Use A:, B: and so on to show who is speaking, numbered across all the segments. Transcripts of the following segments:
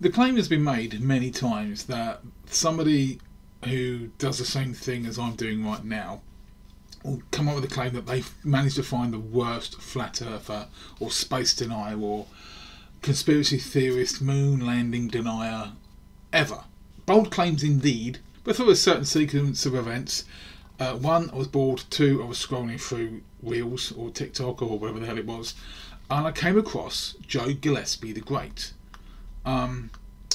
A: The claim has been made many times that somebody who does the same thing as I'm doing right now will come up with a claim that they've managed to find the worst flat earther or space denier or conspiracy theorist, moon landing denier ever. Bold claims indeed, but through a certain sequence of events. One, I was bored. Two, I was scrolling through Reels or TikTok or whatever the hell it was, and I came across Joe Gillespie the Great.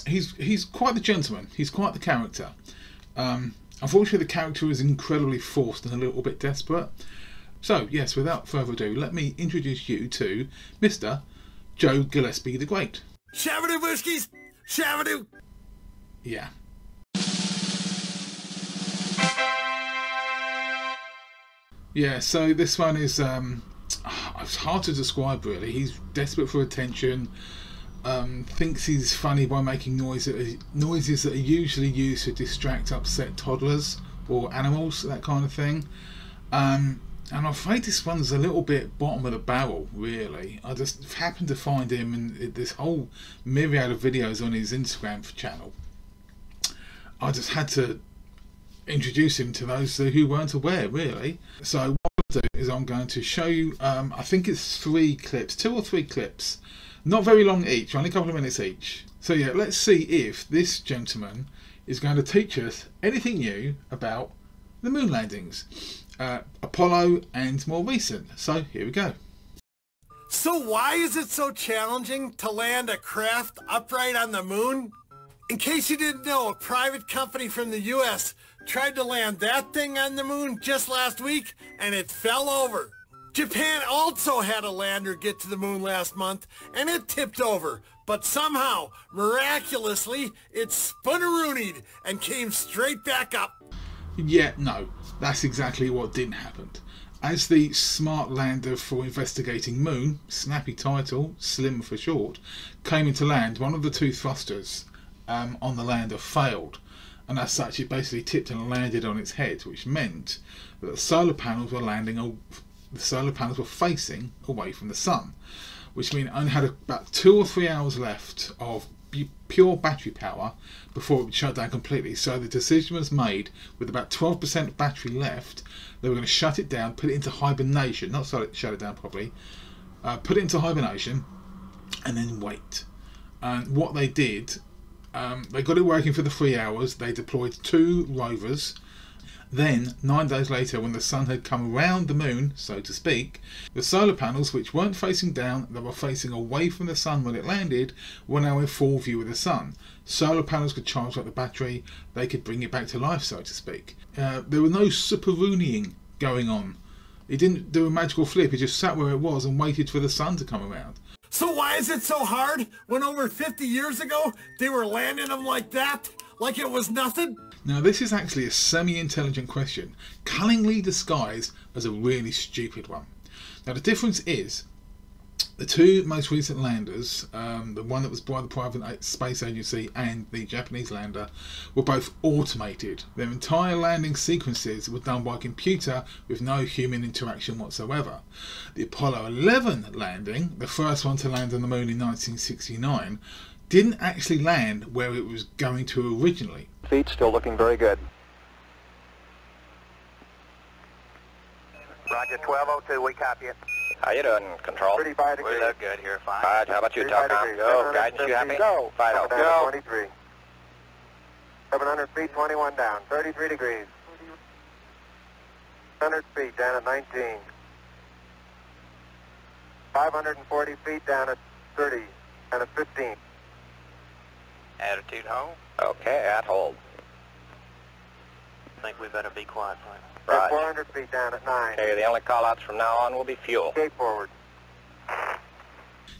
A: He's quite the gentleman. He's quite the character. Unfortunately, the character is incredibly forced and a little bit desperate. So, yes, without further ado, let me introduce you to Mr. Joe Gillespie the Great.
B: Shavadoo Whiskeys! Shavadoo!
A: Yeah. Yeah, so this one is it's hard to describe really. He's desperate for attention, thinks he's funny by making noises that are usually used to distract upset toddlers or animals, that kind of thing. And I'm afraid this one's a little bit bottom of the barrel, really. I just happened to find him in this whole myriad of videos on his Instagram channel. I just had to introduce him to those who weren't aware, really. So what I'll do is I'm going to show you, I think it's 2 or 3 clips. Not very long each, only a couple of minutes each. So yeah, let's see if this gentleman is going to teach us anything new about the moon landings. Apollo and more recent. So here we go.
B: So why is it so challenging to land a craft upright on the moon? In case you didn't know, a private company from the US tried to land that thing on the moon just last week and it fell over. Japan also had a lander get to the moon last month and it tipped over, but somehow, miraculously, it spun-a-roonied and came straight back up.
A: Yeah, no, that's exactly what didn't happen. As the smart lander for investigating moon, snappy title, SLIM for short, came into land, one of the 2 thrusters on the lander failed, and as such it basically tipped and landed on its head, which meant that the solar panels were facing away from the sun, which meant it only had about 2 or 3 hours left of pure battery power before it would shut down completely. So the decision was made, with about 12% battery left, they were going to shut it down, put it into hibernation, not shut it down properly, put it into hibernation and then wait. And what they did, they got it working for the 3 hours. They deployed 2 rovers. Then, 9 days later, when the sun had come around the moon, so to speak, the solar panels, which weren't facing down, they were facing away from the sun when it landed, were now in full view of the sun. Solar panels could charge up the battery, they could bring it back to life, so to speak. There was no super-roonieing going on. It didn't do a magical flip, it just sat where it was and waited for the sun to come around.
B: So why is it so hard when over 50 years ago they were landing them like that? Like it was nothing?
A: Now this is actually a semi-intelligent question, cunningly disguised as a really stupid one. Now the difference is, the 2 most recent landers, the one that was by the private space agency and the Japanese lander, were both automated. Their entire landing sequences were done by computer with no human interaction whatsoever. The Apollo 11 landing, the first one to land on the moon in 1969, didn't actually land where it was going to originally.
C: Feet still looking very good. Roger, 1202, we copy it. How you doing, Control?
D: 35 degrees.
C: We look good here, fine. Alright, how about you, Telcom? Go, guidance, you happy?
D: Go.
C: Fido,
D: Go.
C: go.
D: 23. 700 feet, 21 down, 33 degrees. 100 feet, down at 19. 540 feet, down at 30, down at 15.
C: Attitude hold. Okay, at hold.
E: I think we better be quiet, Frank.
C: Right.
D: 400 feet, down at 9.
C: Okay, the only call-outs from now on will be fuel.
D: Gate forward.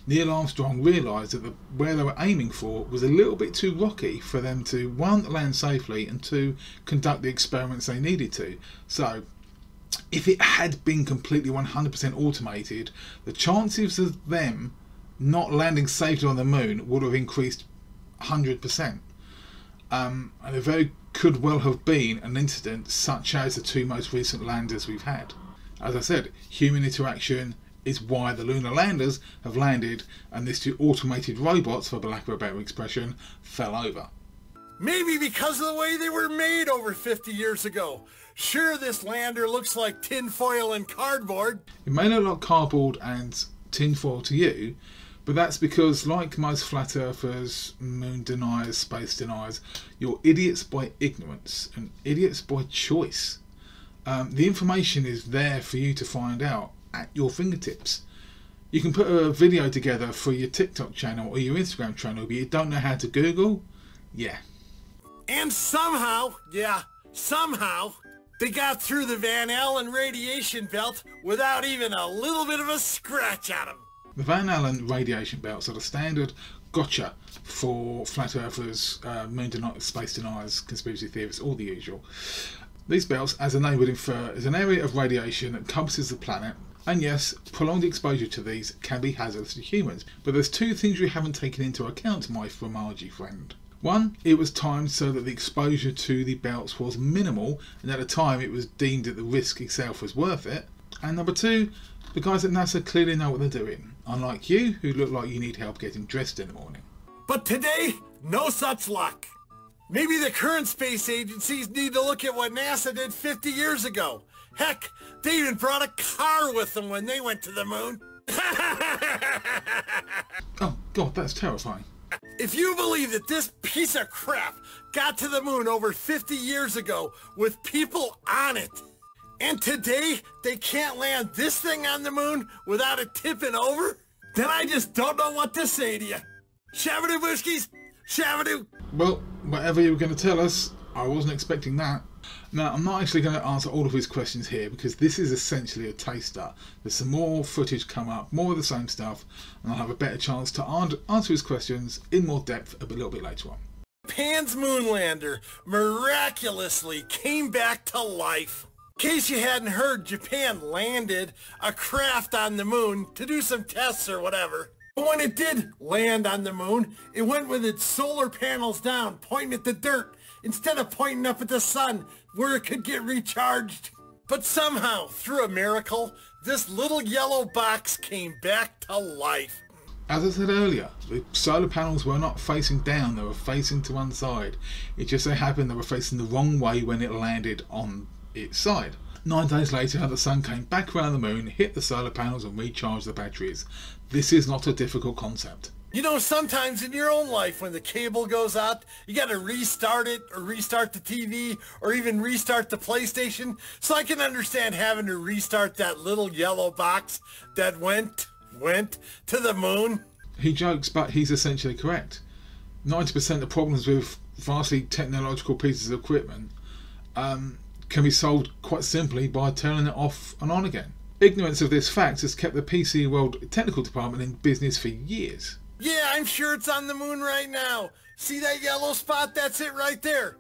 A: Neil Armstrong realised that where they were aiming for was a little bit too rocky for them to, 1, land safely, and 2, conduct the experiments they needed to. So, if it had been completely 100% automated, the chances of them not landing safely on the moon would have increased 100%. And there very could well have been an incident such as the 2 most recent landers we've had. As I said, human interaction is why the lunar landers have landed and these two automated robots, for lack of a better expression, fell over.
B: Maybe because of the way they were made over 50 years ago. Sure, this lander looks like tinfoil and cardboard.
A: It may look like cardboard and tinfoil to you, but that's because, like most flat earthers, moon deniers, space deniers, you're idiots by ignorance and idiots by choice. The information is there for you to find out at your fingertips. You can put a video together for your TikTok channel or your Instagram channel, but you don't know how to Google? Yeah.
B: And somehow, they got through the Van Allen radiation belt without even a little bit of a scratch on them.
A: The Van Allen radiation belts are the standard gotcha for flat earthers, moon deniers, space deniers, conspiracy theorists, all the usual. These belts, as the name would infer, is an area of radiation that encompasses the planet, and yes, prolonged exposure to these can be hazardous to humans. But there's two things we haven't taken into account, my Fromage friend. One, it was timed so that the exposure to the belts was minimal, and at the time it was deemed that the risk itself was worth it. And number two, the guys at NASA clearly know what they're doing, unlike you, who look like you need help getting dressed in the morning.
B: But today, no such luck. Maybe the current space agencies need to look at what NASA did 50 years ago. Heck, they even brought a car with them when they went to the moon.
A: Oh God, that's terrifying.
B: If you believe that this piece of crap got to the moon over 50 years ago with people on it, and today they can't land this thing on the moon without it tipping over, then I just don't know what to say to you. Shabadoo Bushkies, Shabadoo.
A: Well, whatever you were going to tell us, I wasn't expecting that. Now, I'm not actually going to answer all of his questions here because this is essentially a taster. There's some more footage come up, more of the same stuff, and I'll have a better chance to answer his questions in more depth a little bit later on.
B: Japan's moonlander miraculously came back to life. In case you hadn't heard, Japan landed a craft on the moon to do some tests or whatever. But when it did land on the moon, it went with its solar panels down, pointing at the dirt, instead of pointing up at the sun, where it could get recharged. But somehow, through a miracle, this little yellow box came back to life.
A: As I said earlier, the solar panels were not facing down, they were facing to one side. It just so happened they were facing the wrong way when it landed on its side. 9 days later, the sun came back around the moon, hit the solar panels and recharged the batteries. This is not a difficult concept.
B: You know, sometimes in your own life when the cable goes out, you gotta restart it, or restart the TV, or even restart the PlayStation. So I can understand having to restart that little yellow box that went to the moon.
A: He jokes, but he's essentially correct. 90% of problems with vastly technological pieces of equipment can be solved quite simply by turning it off and on again. Ignorance of this fact has kept the PC World technical department in business for years.
B: Yeah, I'm sure it's on the moon right now. See that yellow spot? That's it right there.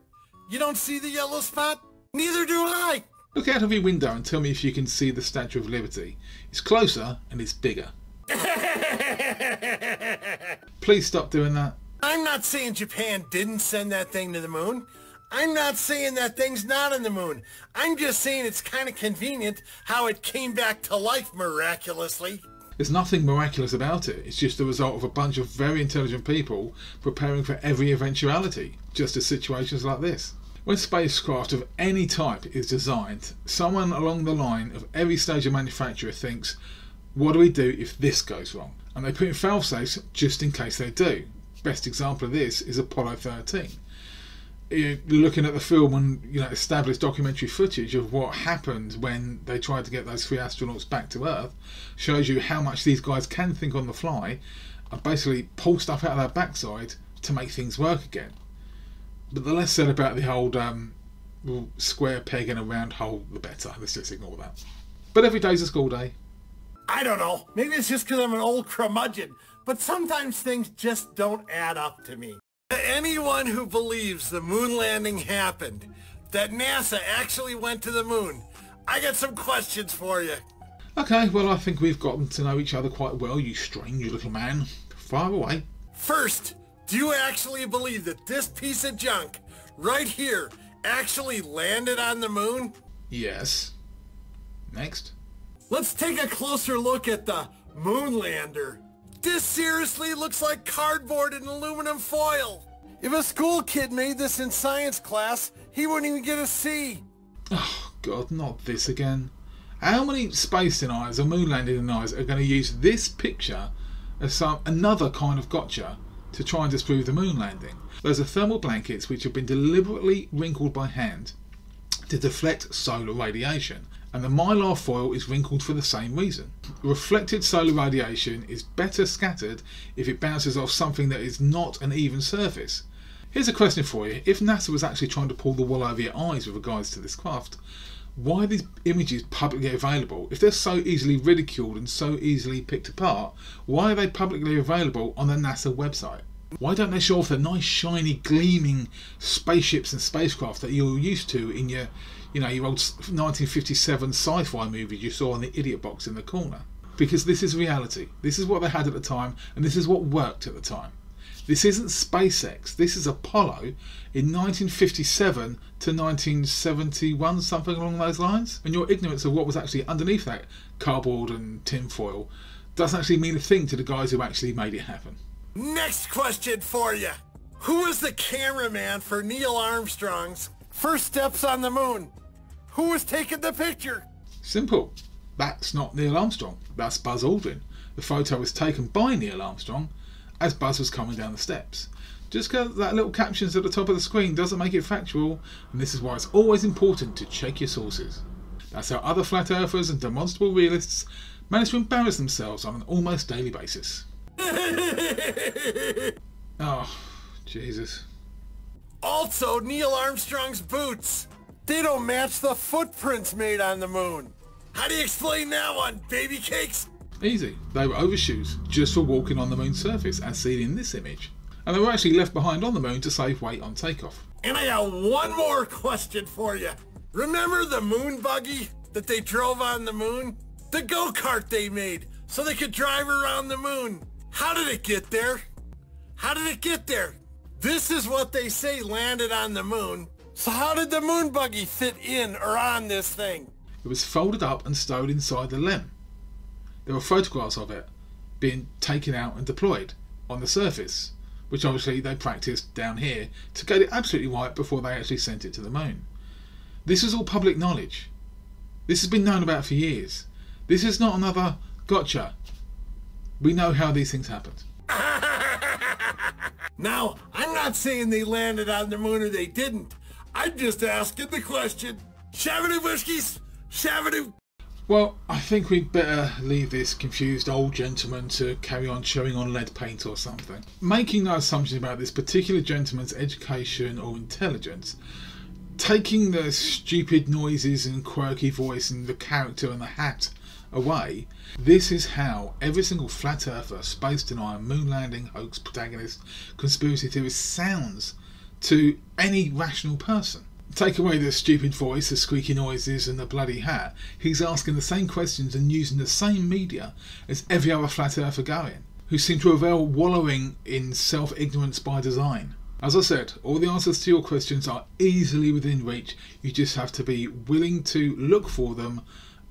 B: You don't see the yellow spot? Neither do I.
A: Look out of your window and tell me if you can see the Statue of Liberty. It's closer and it's bigger. Please stop doing that.
B: I'm not saying Japan didn't send that thing to the moon. I'm not saying that thing's not on the moon. I'm just saying it's kind of convenient how it came back to life miraculously.
A: There's nothing miraculous about it. It's just the result of a bunch of very intelligent people preparing for every eventuality, just as situations like this. When spacecraft of any type is designed, someone along the line of every stage of manufacture thinks, what do we do if this goes wrong? And they put in fail-safes just in case they do. Best example of this is Apollo 13. You're looking at the film and established documentary footage of what happened when they tried to get those 3 astronauts back to Earth. Shows you how much these guys can think on the fly and basically pull stuff out of their backside to make things work again. But the less said about the old square peg in a round hole, the better. Let's just ignore that. But every day's a school day.
B: I don't know. Maybe it's just because I'm an old curmudgeon. But sometimes things just don't add up to me. Anyone who believes the moon landing happened, that NASA actually went to the moon, I got some questions for you.
A: Okay, well I think we've gotten to know each other quite well, you strange little man. Fire away.
B: First, do you actually believe that this piece of junk right here actually landed on the moon?
A: Yes. Next.
B: Let's take a closer look at the moon lander. This seriously looks like cardboard and aluminum foil. If a school kid made this in science class, he wouldn't even get a C.
A: Oh God, not this again. How many space deniers or moon landing deniers are going to use this picture as another kind of gotcha to try and disprove the moon landing? Those are thermal blankets which have been deliberately wrinkled by hand to deflect solar radiation, and the mylar foil is wrinkled for the same reason. Reflected solar radiation is better scattered if it bounces off something that is not an even surface. Here's a question for you. If NASA was actually trying to pull the wool over your eyes with regards to this craft, why are these images publicly available? If they're so easily ridiculed and so easily picked apart, why are they publicly available on the NASA website? Why don't they show off the nice shiny gleaming spaceships and spacecraft that you're used to in your old 1957 sci-fi movies you saw on the idiot box in the corner? Because this is reality. This is what they had at the time, and this is what worked at the time. This isn't SpaceX, this is Apollo in 1957 to 1971, something along those lines. And your ignorance of what was actually underneath that cardboard and tinfoil doesn't actually mean a thing to the guys who actually made it happen.
B: Next question for you. Who was the cameraman for Neil Armstrong's first steps on the moon? Who was taking the picture?
A: Simple. That's not Neil Armstrong, that's Buzz Aldrin. The photo was taken by Neil Armstrong as Buzz was coming down the steps. Just because that little captions at the top of the screen doesn't make it factual, and this is why it's always important to check your sources. That's how other flat earthers and demonstrable realists manage to embarrass themselves on an almost daily basis. Oh, Jesus.
B: Also, Neil Armstrong's boots. They don't match the footprints made on the moon. How do you explain that one, baby cakes?
A: Easy. They were overshoes just for walking on the moon's surface, as seen in this image. And they were actually left behind on the moon to save weight on takeoff.
B: And I got one more question for you. Remember the moon buggy that they drove on the moon? The go-kart they made so they could drive around the moon. How did it get there? How did it get there? This is what they say landed on the moon. So how did the moon buggy fit in or on this thing?
A: It was folded up and stowed inside the LEM. There were photographs of it being taken out and deployed on the surface, which obviously they practiced down here to get it absolutely right before they actually sent it to the moon. This is all public knowledge. This has been known about for years. This is not another gotcha. We know how these things happened.
B: Now, I'm not saying they landed on the moon or they didn't. I'm just asking the question. Shavadoo whiskeys, shavadoo.
A: Well, I think we'd better leave this confused old gentleman to carry on chewing on lead paint or something. Making no assumptions about this particular gentleman's education or intelligence, taking the stupid noises and quirky voice and the character and the hat away, this is how every single flat earther, space denier, moon landing, hoax protagonist, conspiracy theorist sounds to any rational person. Take away the stupid voice, the squeaky noises and the bloody hat, he's asking the same questions and using the same media as every other flat earther going, who seem to revel wallowing in self-ignorance by design. As I said, all the answers to your questions are easily within reach. You just have to be willing to look for them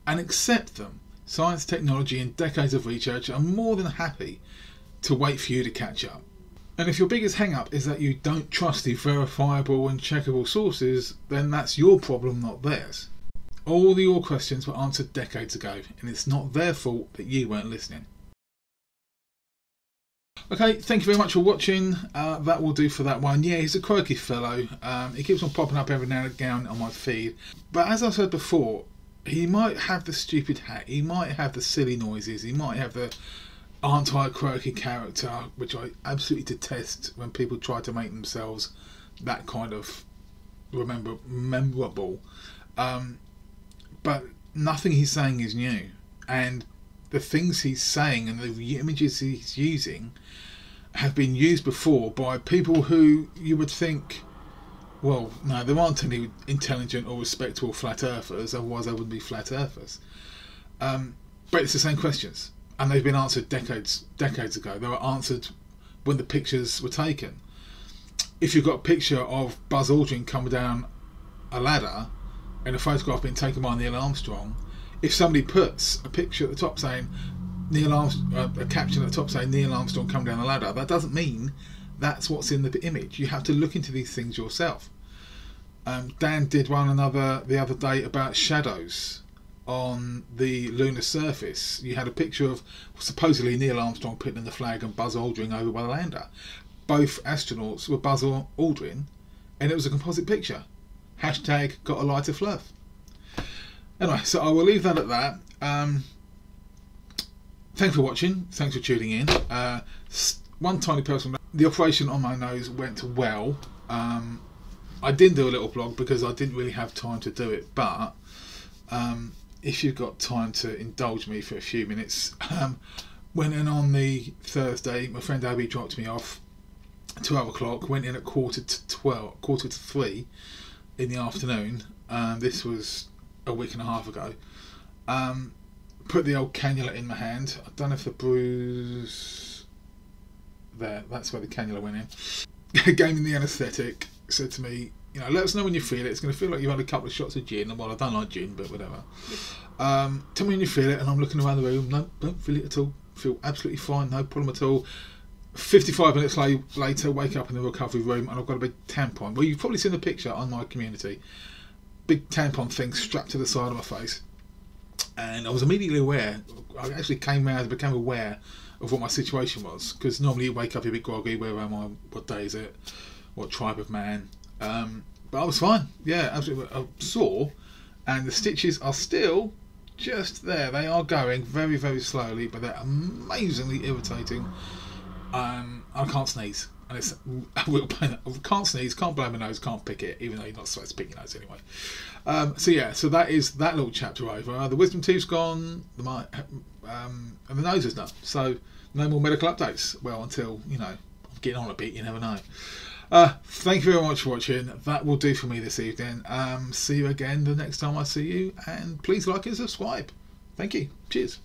A: and accept them. Science, technology and decades of research are more than happy to wait for you to catch up. And if your biggest hang-up is that you don't trust the verifiable and checkable sources, then that's your problem, not theirs. All your questions were answered decades ago, and it's not their fault that you weren't listening. Okay, thank you very much for watching. That will do for that one. Yeah, he's a quirky fellow. He keeps on popping up every now and again on my feed. But as I said before, he might have the stupid hat, he might have the silly noises, he might have the anti-quirky character, which I absolutely detest when people try to make themselves that kind of memorable. But nothing he's saying is new, and the things he's saying and the images he's using have been used before by people who you would think, well, no, there aren't any intelligent or respectable flat earthers, otherwise they wouldn't be flat earthers. But it's the same questions, and they've been answered decades ago. They were answered when the pictures were taken. If you've got a picture of Buzz Aldrin coming down a ladder and a photograph being taken by Neil Armstrong, if somebody puts a picture at the top saying Neil Armstrong, a caption at the top saying Neil Armstrong come down the ladder, that doesn't mean that's what's in the image. You have to look into these things yourself. Dan did one the other day about shadows on the lunar surface. You had a picture of supposedly Neil Armstrong putting in the flag and Buzz Aldrin over by the lander. Both astronauts were Buzz Aldrin, and it was a composite picture. Hashtag got a lighter fluff. Anyway, so I will leave that at that. Thanks for watching. Thanks for tuning in. One tiny personal note. The operation on my nose went well. I didn't do a little vlog because I didn't really have time to do it, but if you've got time to indulge me for a few minutes, went in on the Thursday. My friend Abby dropped me off at 12 o'clock, went in at quarter to 3 in the afternoon. This was a week and a half ago. Put the old cannula in my hand. I don't know if the bruise there, that's where the cannula went in. Gave me the anaesthetic, said to me, you know, let us know when you feel it. It's going to feel like you've had a couple of shots of gin. Well, I don't like gin, but whatever. Tell me when you feel it. And I'm looking around the room. No, don't feel it at all. Feel absolutely fine. No problem at all. 55 minutes later, wake up in the recovery room and I've got a big tampon. Well, you've probably seen the picture on my community. Big tampon thing strapped to the side of my face. And I was immediately aware. I actually became aware of what my situation was. Because normally you wake up, you're a bit groggy. Where am I? What day is it? What tribe of man? But I was fine. Yeah, absolutely. I was sore. And the stitches are still just there. They are going very, very slowly, but they're amazingly irritating. I can't sneeze. And it's a real pain. I can't sneeze, can't blow my nose, can't pick it, even though you're not supposed to pick your nose anyway. So yeah, so that is that little chapter over. The wisdom teeth's gone, and the nose is done. So no more medical updates. Well, until, you know, I'm getting on a bit, you never know. Thank you very much for watching. That will do for me this evening. See you again the next time I see you, and please like and subscribe. Thank you. Cheers.